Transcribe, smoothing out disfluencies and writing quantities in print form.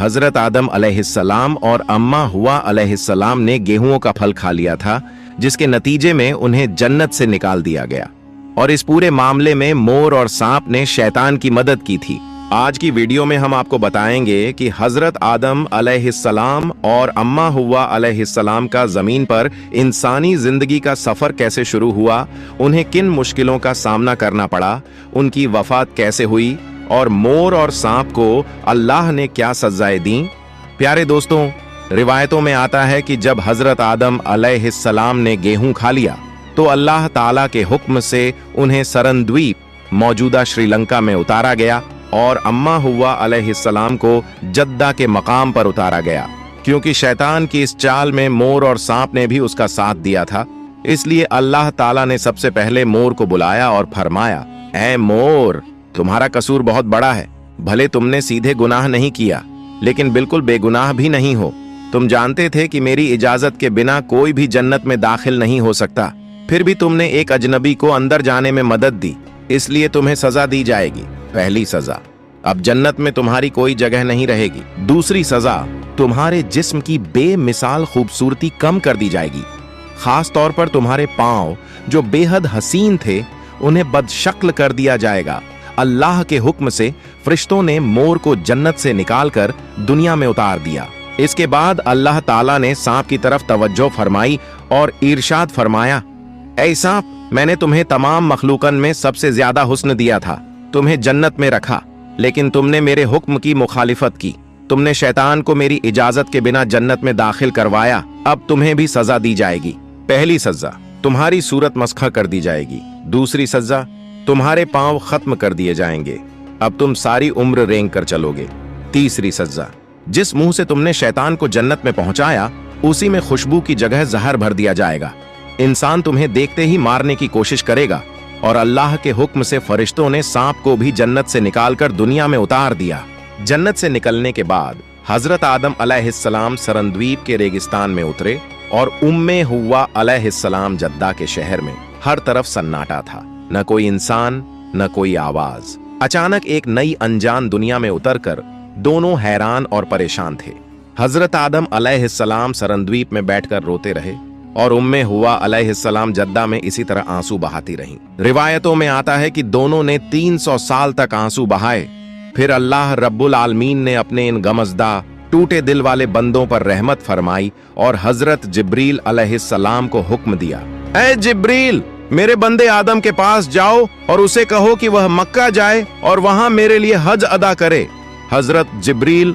हजरत आदम अलैहिस्सलाम और अम्मा हुआ अलैहिस्सलाम ने गेहूं का फल खा लिया था, जिसके नतीजे में उन्हें जन्नत से निकाल दिया गया। और इस पूरे मामले में मोर और सांप ने शैतान की मदद की थी। आज की वीडियो में हम आपको बताएंगे कि हजरत आदम अलैहिस्सलाम और अम्मा हुआ अलैहिस्सलाम का जमीन पर इंसानी जिंदगी का सफर कैसे शुरू हुआ, उन्हें किन मुश्किलों का सामना करना पड़ा, उनकी वफात कैसे हुई और मोर और सांप को अल्लाह ने क्या सजाएं दी। प्यारे दोस्तों, रिवायतों में आता है कि जब हजरत आदम अलैहिस्सलाम ने गेहूं खा लिया तो अल्लाह ताला के हुक्म से उन्हें सरन द्वीप मौजूदा श्रीलंका में उतारा गया और अम्मा हुआ अलैहिस्सलाम को जद्दा के मकाम पर उतारा गया। क्योंकि शैतान की इस चाल में मोर और सांप ने भी उसका साथ दिया था, इसलिए अल्लाह ताला ने सबसे पहले मोर को बुलाया और फरमाया, ऐ मोर, तुम्हारा कसूर बहुत बड़ा है। भले तुमने सीधे गुनाह नहीं किया, लेकिन बिल्कुल बेगुनाह भी नहीं हो। तुम जानते थे कि मेरी इजाजत के बिना कोई भी जन्नत में दाखिल नहीं हो सकता, फिर भी तुमने एक अजनबी को अंदर जाने में मदद दी, इसलिए तुम्हें सजा दी जाएगी। पहली सजा, अब जन्नत में तुम्हारी कोई जगह नहीं रहेगी। दूसरी सजा, तुम्हारे जिस्म की बेमिसाल खूबसूरती कम कर दी जाएगी। खास तौर पर तुम्हारे पांव जो बेहद हसीन थे, उन्हें बदशक्ल कर दिया जाएगा। अल्लाह के हुक्म से फरिश्तों ने मोर को जन्नत से निकालकर दुनिया में उतार दिया। इसके बाद अल्लाह ताला ने सांप की तरफ तवज्जो फरमाई और इरशाद फरमाया, ऐ सांप, मैंने तुम्हें तमाम मखलूकन में सबसे ज्यादा हुस्न दिया था, तुम्हें जन्नत में रखा, लेकिन तुमने मेरे हुक्म की मुखालिफत की। तुमने शैतान को मेरी इजाजत के बिना जन्नत में दाखिल करवाया। अब तुम्हें भी सजा दी जाएगी। पहली सजा, तुम्हारी सूरत मस्खा कर दी जाएगी। दूसरी सजा, तुम्हारे पांव खत्म कर दिए जाएंगे, अब तुम सारी उम्र रेंग कर चलोगे। तीसरी सजा, जिस मुंह से तुमने शैतान को जन्नत में पहुंचाया, उसी में खुशबू की जगह जहर भर दिया जाएगा। इंसान तुम्हें देखते ही मारने की कोशिश करेगा और अल्लाह के हुक्म से फरिश्तों ने सांप को भी जन्नत से निकालकर दुनिया में उतार दिया। जन्नत से निकलने के बाद हजरत आदम अलैहिस्सलाम सरन द्वीप के रेगिस्तान में उतरे और उम्मे हुआ अलैहिस्सलाम जद्दा के शहर में। हर तरफ सन्नाटा था, न कोई इंसान, न कोई आवाज। अचानक एक नई अनजान दुनिया में उतरकर दोनों हैरान और परेशान थे। हजरत आदम अलैहिस्सलाम सरन द्वीप में बैठकर रोते रहे और उम्मे हुआ अलैहिस्सलाम जद्दा में इसी तरह आंसू बहाती रहीं। रिवायतों में आता है कि दोनों ने 300 साल तक आंसू बहाए। फिर अल्लाह रब्बुल आलमीन ने अपने इन गमज़दा टूटे दिल वाले बंदों पर रहमत फरमाई और हजरत जिब्रील अलैहिस्सलाम को हुक्म दिया, ऐ जिब्रील, मेरे बंदे आदम के पास जाओ और उसे कहो कि वह मक्का जाए और वहां मेरे लिए हज अदा करे। हजरत जिब्रील